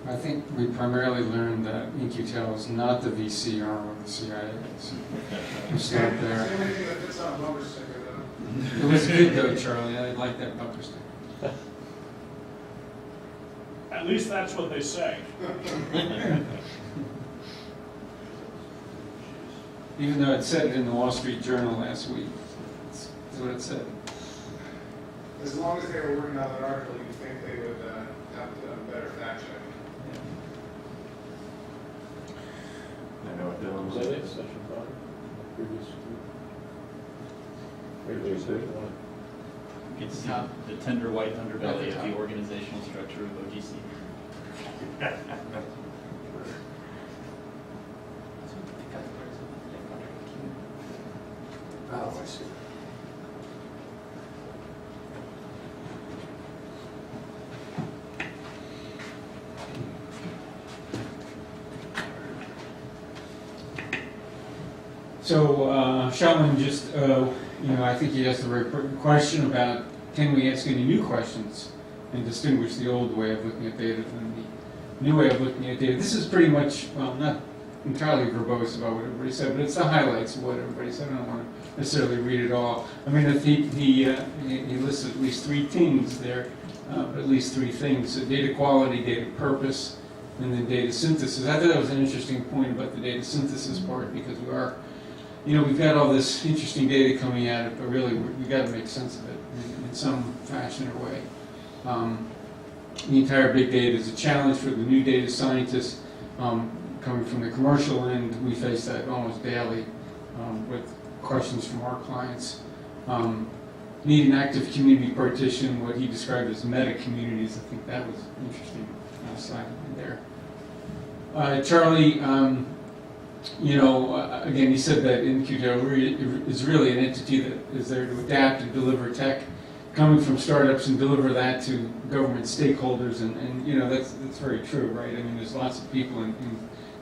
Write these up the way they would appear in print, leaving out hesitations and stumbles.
I think we primarily learned that In-Q-Tel is not the VC arm of the CIA. So we'll start It's the there. only thing that fits on a bumper sticker, though. It was good though, Charlie. I like that bumper sticker. At least that's what they say. Even though it said it in the Wall Street Journal last week. That's what it said. As long as they were working on that article, you'd think they would have a better fact check. I know what Dylan Was was that saying. it, session five? Previous. Previous session one. You can see the tender white underbelly of the organizational structure of OGC. Oh, I see. So, Sheldon, just, I think he asked a very important question about can we ask any new questions and distinguish the old way of looking at data from the new way of looking at data. This is pretty much, well, not entirely verbose about what everybody said, but it's the highlights of what everybody said. I don't want to necessarily read it all. I mean, he listed at least three things there, at least three things: so data quality, data purpose, and then data synthesis. I thought that was an interesting point about the data synthesis part, because we are, we've got all this interesting data coming at it, but really we've got to make sense of it in some fashion or way. The entire big data is a challenge for the new data scientists. Coming from the commercial end, we face that almost daily with questions from our clients. Need an active community partition, what he described as meta communities. I think that was interesting side there. Charlie, again, he said that In-Q-Tel is really an entity that is there to adapt and deliver tech coming from startups and deliver that to government stakeholders, and that's very true, right? I mean, there's lots of people in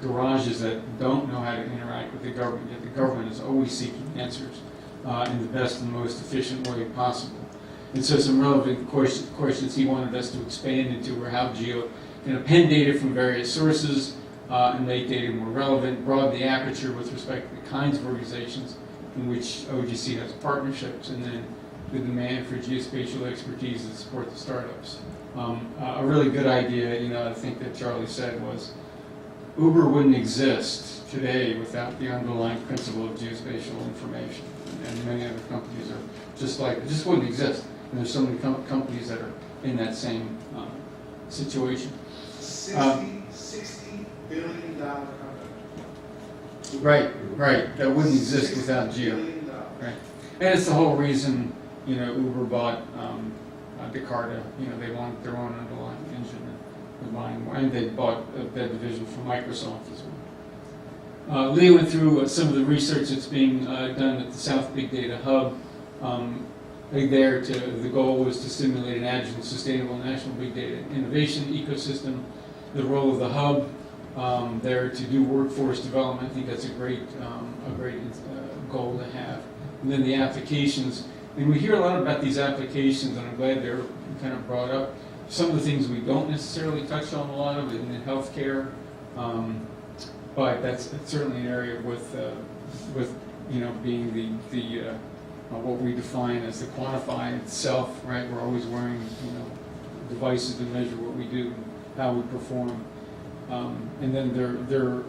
garages that don't know how to interact with the government, yet the government is always seeking answers in the best and most efficient way possible. And so some relevant questions he wanted us to expand into were how Geo can append data from various sources and make data more relevant, broaden the aperture with respect to the kinds of organizations in which OGC has partnerships, and then the demand for geospatial expertise to support the startups. A really good idea, I think that Charlie said was Uber wouldn't exist today without the underlying principle of geospatial information, and many other companies are just like it, just wouldn't exist. And there's so many companies that are in that same situation. $60 billion company. Right. That wouldn't exist without $60 Geo. billion. Right. And it's the whole reason, Uber bought Jakarta. They wanted their own underlying engine, and they're buying more. And they bought that division from Microsoft as well. Lee went through some of the research that's being done at the South Big Data Hub. The goal was to stimulate an agile and sustainable national big data innovation ecosystem. The role of the hub there to do workforce development. I think that's a great goal to have. And then the applications. And we hear a lot about these applications, and I'm glad they're kind of brought up. Some of the things we don't necessarily touch on a lot of it in healthcare, but that's certainly an area with being the what we define as the quantified self, right? We're always wearing devices to measure what we do, how we perform, and then there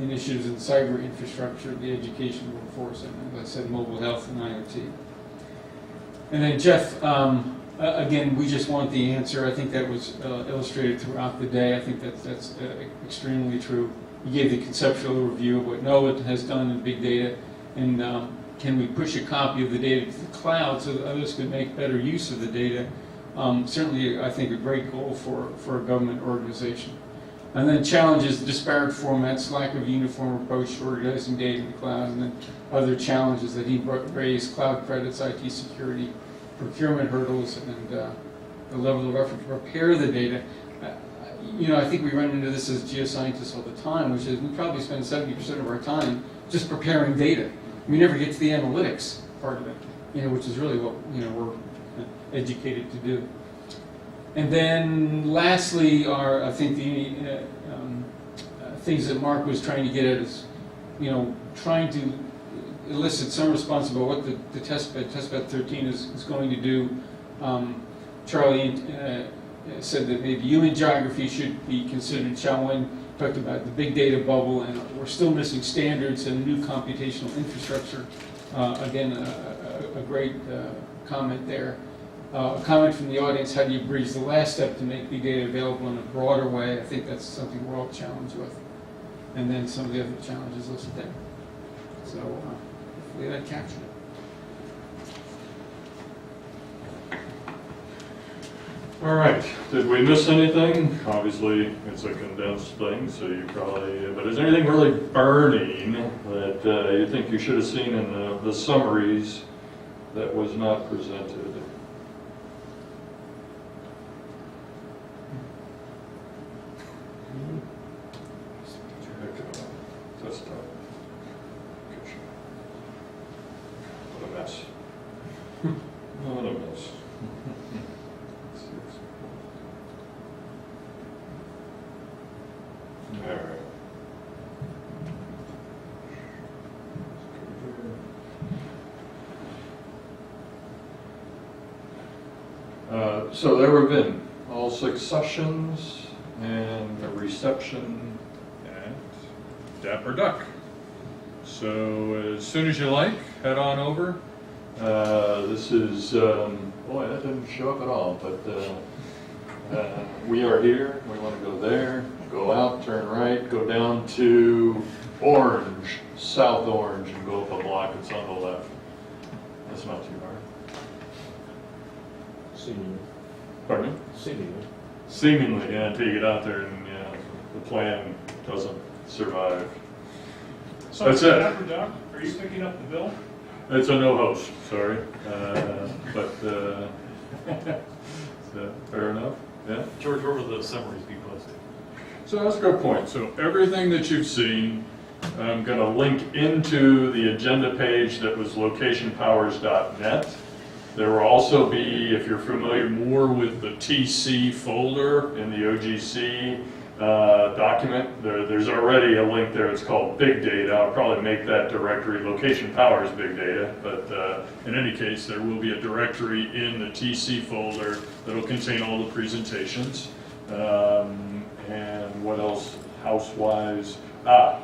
initiatives in cyber infrastructure, the education workforce, and as I said, mobile health and IoT. And then Jeff, again, we just want the answer. I think that was illustrated throughout the day. I think that's extremely true. You gave the conceptual overview of what NOAA has done in big data, and can we push a copy of the data to the cloud so that others can make better use of the data? Certainly, I think a great goal for a government organization. And then challenges, disparate formats, lack of uniform approach to organizing data in the cloud, and then other challenges that he raised: cloud credits, IT security, procurement hurdles, and the level of effort to prepare the data. I think we run into this as geoscientists all the time, which is we probably spend 70% of our time just preparing data. We never get to the analytics part of it, which is really what we're educated to do. And then lastly are, I think, the things that Mark was trying to get at is, trying to elicit some response about what the testbed 13 is going to do. Charlie said that maybe human geography should be considered. Xiaowen talked about the big data bubble, and we're still missing standards and new computational infrastructure. Again, a great comment there. A comment from the audience: how do you bridge the last step to make big data available in a broader way? I think that's something we're all challenged with. And then some of the other challenges listed there. So hopefully that captured it. All right, did we miss anything? Obviously, it's a condensed thing, so you probably, but is there anything really burning that you think you should have seen in the summaries that was not presented? Desktop. What a mess. What a mess. All right. So there have been all 6 sessions and a reception And Dapper Duck. So as soon as you like, head on over. This is, boy, that didn't show up at all, but we are here, we want to go there, go out, turn right, go down to Orange, South Orange, and go up a block, it's on the left. That's not too hard. Seemingly. Pardon me? Seemingly. Seemingly, yeah, until you get out there and the plan doesn't survive. So That's it. Dapper Duck, are you picking up the bill? It's a no host, sorry, but is that fair enough? Yeah. George, where will the summaries be posted? So that's a good point. So everything that you've seen, I'm going to link into the agenda page that was locationpowers.net. There will also be, if you're familiar more with the TC folder in the OGC document, there's already a link there. It's called Big Data. I'll probably make that directory Location Powers Big Data, but in any case, there will be a directory in the TC folder that will contain all the presentations. And what else, house-wise? After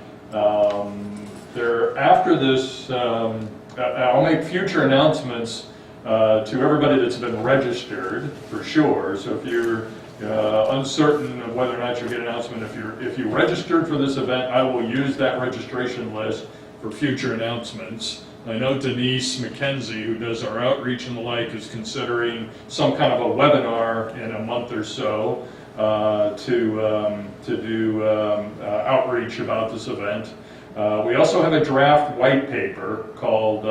this, I'll make future announcements to everybody that's been registered, for sure. So if you're uncertain of whether or not you'll get an announcement, if you registered for this event, I will use that registration list for future announcements. I know Denise McKenzie, who does our outreach and the like, is considering some kind of a webinar in a month or so to do outreach about this event. We also have a draft white paper called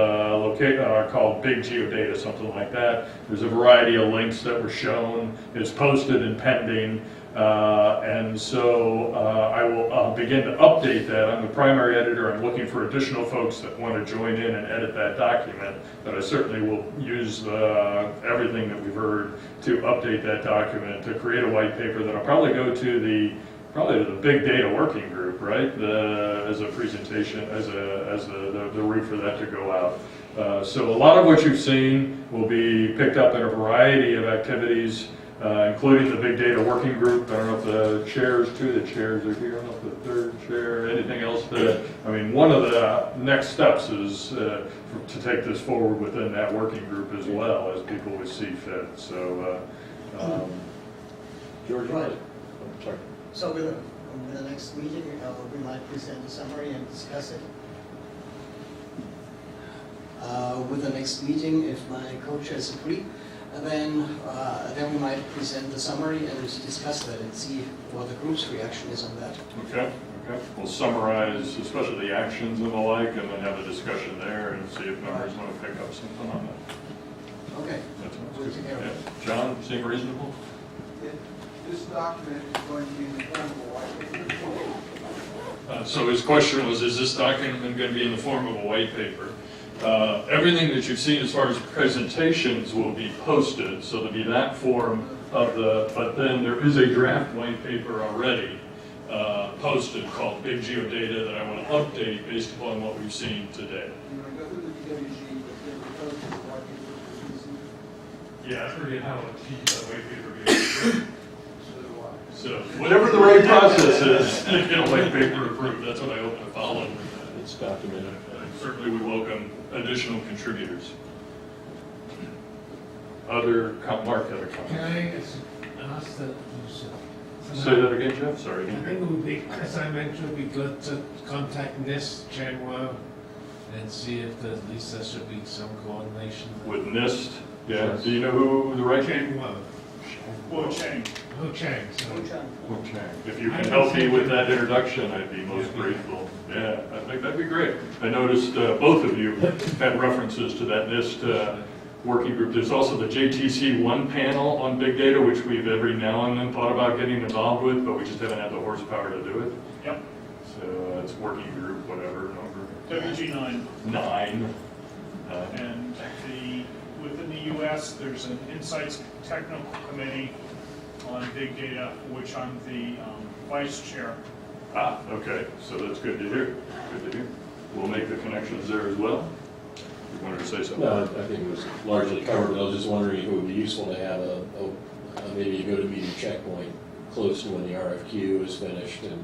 Big Geodata, something like that. There's a variety of links that were shown. It's posted and pending. And so I will begin to update that. I'm the primary editor. I'm looking for additional folks that want to join in and edit that document. But I certainly will use everything that we've heard to update that document, to create a white paper that'll probably go to the big data working group, right? As a presentation, as the route for that to go out. So a lot of what you've seen will be picked up in a variety of activities, including the big data working group. I don't know if the chairs are here. I don't know if the third chair, anything else one of the next steps is to take this forward within that working group as well, as people would see fit. So, George, Right. I'm sorry. So with the next meeting, we might present a summary and discuss it. With the next meeting, if my co-chairs agree, then we might present the summary and discuss that and see what the group's reaction is on that. Okay. We'll summarize, especially the actions and the like, and then have a discussion there and see if members want to pick up something on that. Okay. That sounds We'll good. take care of it. Yeah. John, seem reasonable? This document is going to be in the form of a white paper. So his question was, is this document going to be in the form of a white paper? Everything that you've seen as far as presentations will be posted, so there'll be that form but then there is a draft white paper already posted called Big Geodata that I want to update based upon what we've seen today. Yeah, I forget how a white paper gets. So whatever the right process is, to get a white paper approved, that's what I hope to follow. It's documented. Certainly we welcome additional contributors. Mark had a Can comment. I ask that? Say that again, Jeff, sorry. I think it would be, as I mentioned, it would be good to contact NIST, Changwell, and see if at least there should be some coordination. With NIST, yeah, do you know who the right? Changwell. Chang. Oh, Chang, sorry. If you can help me with that introduction, I'd be most grateful. Yeah, I think that'd be great. I noticed both of you had references to that NIST working group. There's also the JTC1 panel on big data, which we've every now and then thought about getting involved with, but we just haven't had the horsepower to do it. Yep. So it's working group, whatever, number WG9. 9. And within the US, there's an Insights Technical Committee on Big Data, which I'm the vice chair. Okay, so that's good to hear. Good to hear. We'll make the connections there as well. You wanted to say something? No, I think it was largely covered, but I was just wondering if it would be useful to have maybe a go-to-meeting checkpoint close to when the RFQ is finished and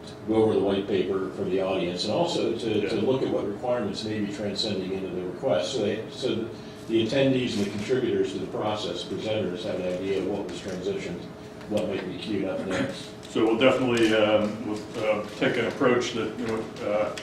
to go over the white paper for the audience and also to look at what requirements may be transcending into the request. So that the attendees and the contributors to the process, presenters, have an idea of what was transitioned, what might be queued up next. So we'll definitely take an approach that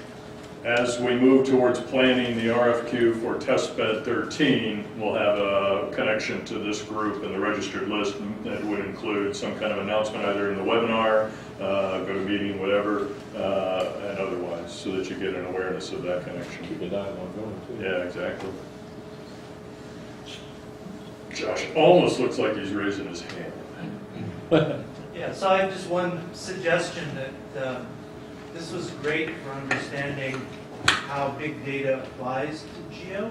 as we move towards planning the RFQ for testbed 13, we'll have a connection to this group and the registered list that would include some kind of announcement either in the webinar, go to meeting, whatever, and otherwise, so that you get an awareness of that connection. Keep the dialogue going, too. Yeah, exactly. Josh almost looks like he's raising his hand. Yeah, so I have just one suggestion that this was great for understanding how big data applies to geo.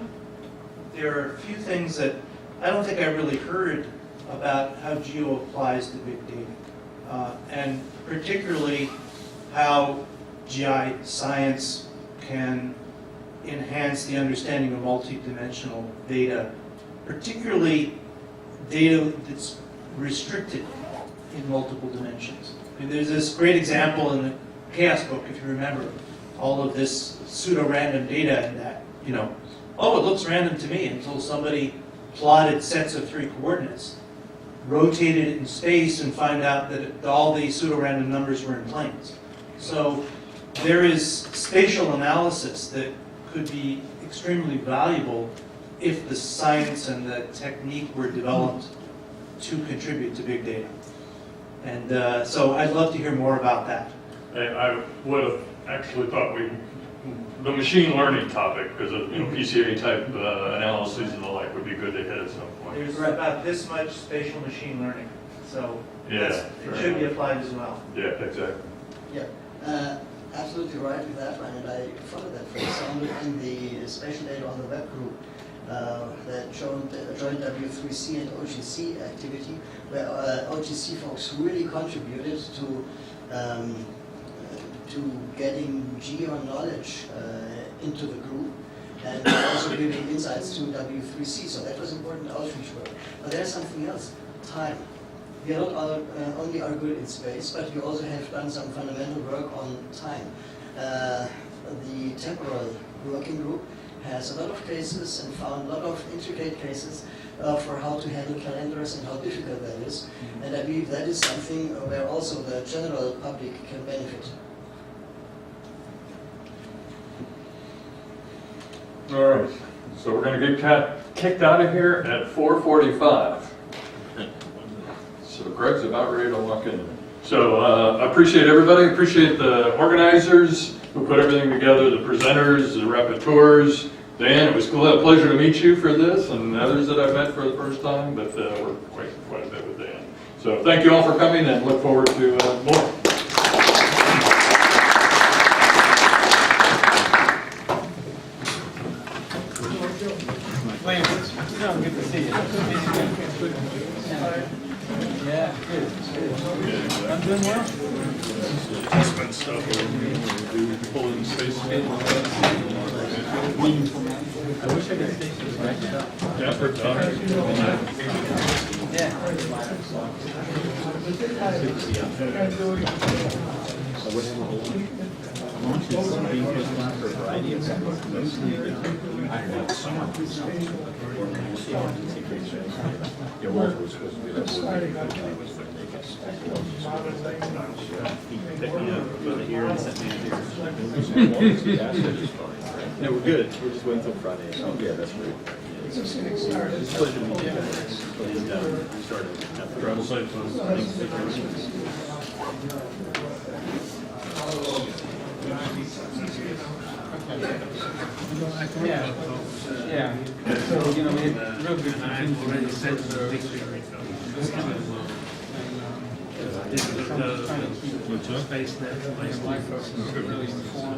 There are a few things that I don't think I really heard about how geo applies to big data, and particularly how GI science can enhance the understanding of multidimensional data, particularly data that's restricted in multiple dimensions. I mean, there's this great example in the chaos book, if you remember, all of this pseudo-random data and that, oh, it looks random to me until somebody plotted sets of 3 coordinates, rotated it in space and find out that all the pseudo-random numbers were in planes. So there is spatial analysis that could be extremely valuable if the science and the technique were developed to contribute to big data. And so I'd love to hear more about that. I would have actually thought the machine learning topic, because of PCA type analyses and the like, would be good to hit at some point. There's about this much spatial machine learning, so it should be applied as well. Yeah, exactly. Yeah, absolutely right with that one, and I followed that, for example, in the spatial data on the web group that joined W3C and OGC activity, where OGC folks really contributed to getting geo knowledge into the group, and also giving insights to W3C. So that was important outreach work. But there's something else: time. We are not only are good in space, but we also have done some fundamental work on time. The temporal working group has a lot of cases and found a lot of intricate cases for how to handle calendars and how difficult that is. And I believe that is something where also the general public can benefit. All right, so we're going to get kicked out of here at 4:45. So Greg's about ready to walk in. So I appreciate everybody, appreciate the organizers who put everything together, the presenters, the rapporteurs. Dan, it was a pleasure to meet you for this, and others that I've met for the first time, but worked quite a bit with Dan. So thank you all for coming, and look forward to more. Good to see you. I'm doing well. Spent stuff over pull in space. I wish I could stay right. Dapper Duck. Launch is being pushed on for a variety of reasons. Mostly, I don't know, summer. Yeah, Walter was supposed to be that board meeting. He picked me up by the ear and sent me a beer. No, we're good. We're just waiting until Friday. Oh, yeah, that's great. It's a pleasure to meet you guys. And started. Travel safe, folks. Yeah, so, you know, we had real good. I've already sent the picture. Space that my folks are really informed.